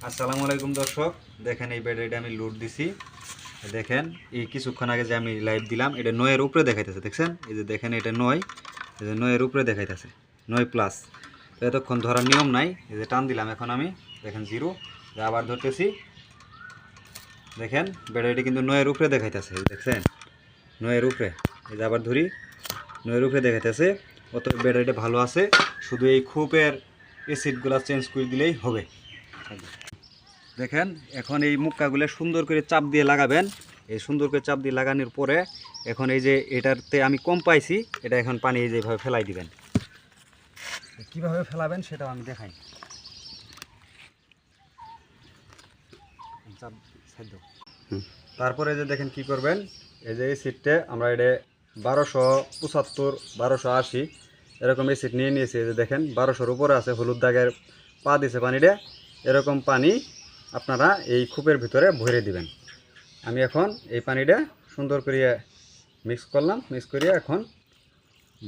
আসসালামু আলাইকুম দর্শক, দেখেন এই ব্যাটারিটা আমি লোড দিছি। দেখেন এই কিছুক্ষণ আগে যে আমি লাইভ দিলাম, এটা 9 এর উপরে দেখাইতেছে। দেখছেন, এই যে দেখেন এটা 9, এই যে 9 এর উপরে দেখাইতেছে, 9+। এতক্ষণ ধরার নিয়ম নাই, এই যে টান দিলাম এখন আমি, দেখেন 0। আবার ধরতেছি, দেখেন ব্যাটারিটা কিন্তু 9 এর উপরে দেখাইতেছে। দেখছেন 9 এর উপরে, এই যে আবার ধরি, 9 এর উপরে দেখাইতেছে। অত ব্যাটারিটা ভালো আছে, শুধু এই খুপের এসিডগুলো চেঞ্জ করে দিলেই হবে। দেখেন এখন এই মুক্কাগুলো সুন্দর করে চাপ দিয়ে লাগাবেন। এই সুন্দর করে চাপ দিয়ে লাগানোর পরে এখন এই যে এটাতে আমি কম পাইছি, এটা এখন পানি যেভাবে ফেলাই দিবেন। কিভাবে ফেলাবেন সেটাও আমি দেখাই। তারপরে যে দেখেন কি করবেন, এই যে এই সিটটা আমরা এটা 1275, 1280 এরকম এই সিট নিয়ে নিয়েছি। এই যে দেখেন 1200-র উপরে আছে, হলুদ দাগের পা দিছে পানিটা। এরকম পানি আপনারা এই কূপের ভিতরে ভরে দিবেন। আমি এখন এই পানিটা সুন্দর করে মিক্স করলাম, মিক্স করিয়ে এখন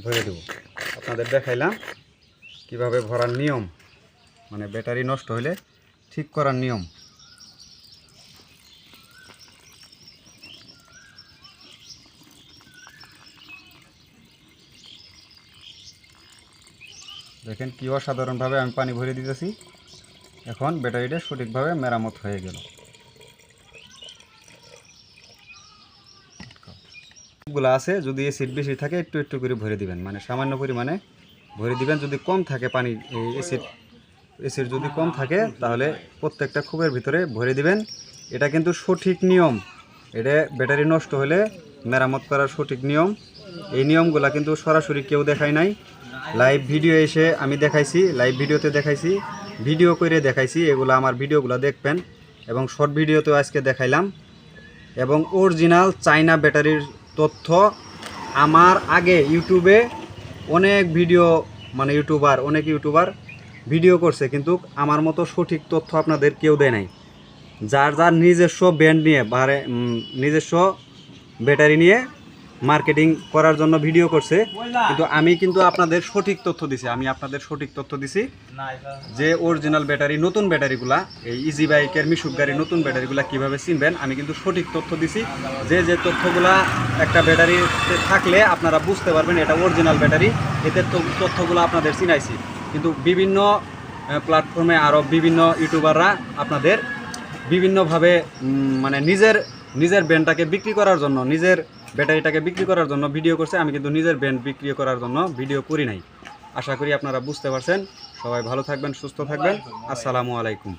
ভরে দেব। আপনাদের দেখাইলাম কিভাবে ভরার নিয়ম, মানে ব্যাটারি নষ্ট হলে ঠিক করার নিয়ম। দেখেন কি অসাধারণভাবে আমি পানি ভরে দিতেছি। এখন ব্যাটারিটা সঠিকভাবে মেরামত হয়ে গেল। গুলো আছে, যদি এসিড বেশি থাকে একটু একটু করে ভরে দিবেন, মানে সামান্য পরিমাণে ভরে দিবেন। যদি কম থাকে পানি, এই এসিড যদি কম থাকে তাহলে প্রত্যেকটা কূপের ভিতরে ভরে দিবেন। এটা কিন্তু সঠিক নিয়ম, এটা ব্যাটারি নষ্ট হলে মেরামত করার সঠিক নিয়ম। এই নিয়মগুলো কিন্তু সরাসরি কেউ দেখায় নাই, লাইভ ভিডিও এসে আমি দেখাইছি, লাইভ ভিডিওতে দেখাইছি, ভিডিও করে দেখাইছি। এগুলো আমার ভিডিওগুলো দেখবেন, এবং শর্ট ভিডিওতেও আজকে দেখাইলাম। এবং অরিজিনাল চায়না ব্যাটারির তথ্য আমার আগে ইউটিউবে অনেক ভিডিও, মানে অনেক ইউটিউবার ভিডিও করছে, কিন্তু আমার মতো সঠিক তথ্য আপনাদের কেউ দেয় নাই। যার যার নিজস্ব ব্র্যান্ড নিয়ে, নিজস্ব ব্যাটারি নিয়ে মার্কেটিং করার জন্য ভিডিও করছে, কিন্তু আমি কিন্তু আপনাদের সঠিক তথ্য দিছি। আমি আপনাদের সঠিক তথ্য দিছি যে অরিজিনাল ব্যাটারি, নতুন ব্যাটারিগুলা, এই ইজি বাইকের মিশুক গাড়ির নতুন ব্যাটারিগুলা কীভাবে চিনবেন, আমি কিন্তু সঠিক তথ্য দিছি। যে যে তথ্যগুলা একটা ব্যাটারিতে থাকলে আপনারা বুঝতে পারবেন এটা অরিজিনাল ব্যাটারি, এদের তথ্যগুলো আপনাদের চিনাইছি। কিন্তু বিভিন্ন প্ল্যাটফর্মে আরও বিভিন্ন ইউটিউবাররা আপনাদের বিভিন্নভাবে মানে নিজের ব্র্যান্ডটাকে বিক্রি করার জন্য, নিজের ব্যাটারিটাকে বিক্রি করার জন্য ভিডিও করছে। আমি কিন্তু নিজের ব্র্যান্ড বিক্রি করার জন্য ভিডিও করি নাই। আশা করি আপনারা বুঝতে পারছেন। সবাই ভালো থাকবেন, সুস্থ থাকবেন। আসসালামু আলাইকুম।